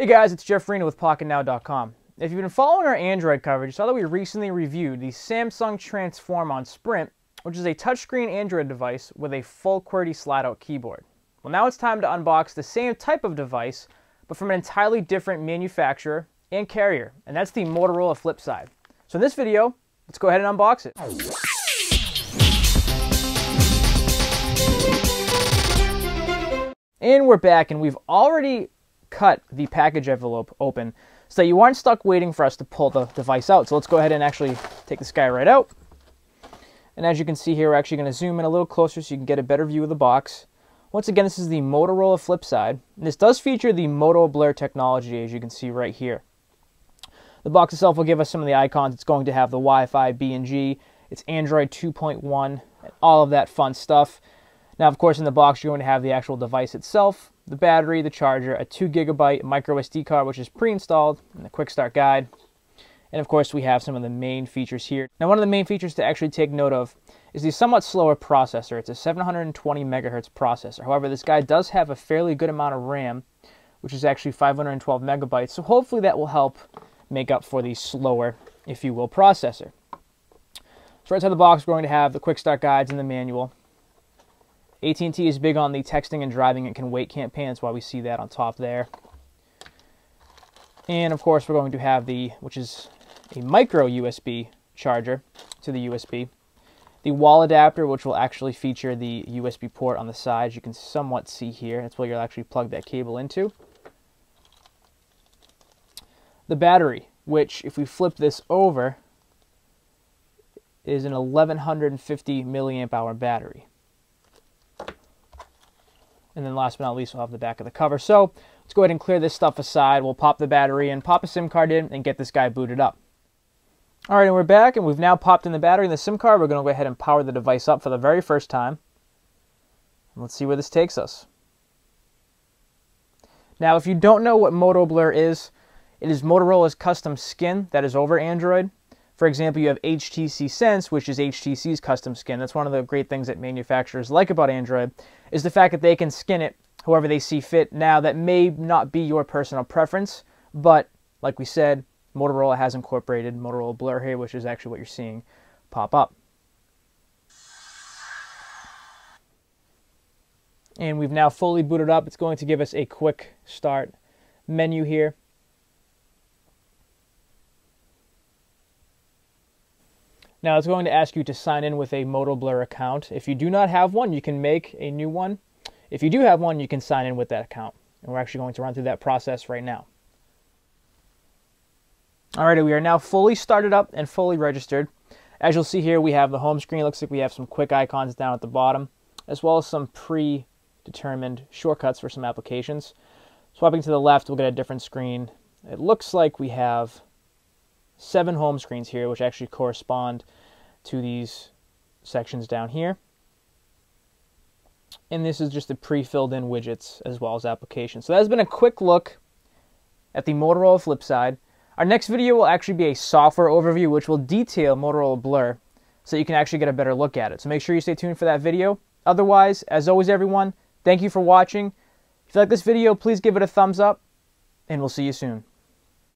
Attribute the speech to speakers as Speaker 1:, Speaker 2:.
Speaker 1: Hey guys, it's Jeff Reno with Pocketnow.com. If you've been following our Android coverage, you saw that we recently reviewed the Samsung Transform on Sprint, which is a touchscreen Android device with a full QWERTY slide-out keyboard. Well, now it's time to unbox the same type of device, but from an entirely different manufacturer and carrier, and that's the Motorola Flipside. So in this video, let's go ahead and unbox it. And we're back, and we've already cut the package envelope open so that you aren't stuck waiting for us to pull the device out. So let's go ahead and actually take this guy right out. And as you can see here, we're actually going to zoom in a little closer so you can get a better view of the box. Once again, this is the Motorola Flipside. And this does feature the Moto Blur technology, as you can see right here. The box itself will give us some of the icons. It's going to have the Wi-Fi, B and G, it's Android 2.1, and all of that fun stuff. Now, of course, in the box, you're going to have the actual device itself, the battery, the charger, a 2 GB micro SD card, which is pre-installed, and the quick start guide. And of course, we have some of the main features here. Now, one of the main features to actually take note of is the somewhat slower processor. It's a 720 megahertz processor. However, this guy does have a fairly good amount of RAM, which is actually 512 megabytes. So hopefully that will help make up for the slower, if you will, processor. So right inside the box, we're going to have the quick start guides and the manual. AT&T is big on the texting and driving and can wait campaign. That's why we see that on top there. And of course, we're going to have which is a micro USB charger to the USB. The wall adapter, which will actually feature the USB port on the side. You can somewhat see here. That's where you'll actually plug that cable into. The battery, which if we flip this over, is an 1150 milliamp hour battery. And then last but not least, we'll have the back of the cover. So let's go ahead and clear this stuff aside. We'll pop the battery in, pop a SIM card in, and get this guy booted up. All right, and we're back, and we've now popped in the battery and the SIM card. We're going to go ahead and power the device up for the very first time. And let's see where this takes us. Now, if you don't know what Moto Blur is, it is Motorola's custom skin that is over Android. For example, you have HTC Sense, which is HTC's custom skin. That's one of the great things that manufacturers like about Android, is the fact that they can skin it however they see fit. Now, that may not be your personal preference, but like we said, Motorola has incorporated Motorola Blur here, which is actually what you're seeing pop up. And we've now fully booted up. It's going to give us a quick start menu here. Now it's going to ask you to sign in with a Moto Blur account. If you do not have one, you can make a new one. If you do have one, you can sign in with that account. And we're actually going to run through that process right now. Alrighty, we are now fully started up and fully registered. As you'll see here, we have the home screen. It looks like we have some quick icons down at the bottom, as well as some predetermined shortcuts for some applications. Swapping to the left, we'll get a different screen. It looks like we have 7 home screens here, which actually correspond to these sections down here. And this is just the pre-filled in widgets as well as applications. So that has been a quick look at the Motorola Flipside. Our next video will actually be a software overview, which will detail Motorola Blur so you can actually get a better look at it. So make sure you stay tuned for that video. Otherwise, as always, everyone, thank you for watching. If you like this video, please give it a thumbs up, and we'll see you soon.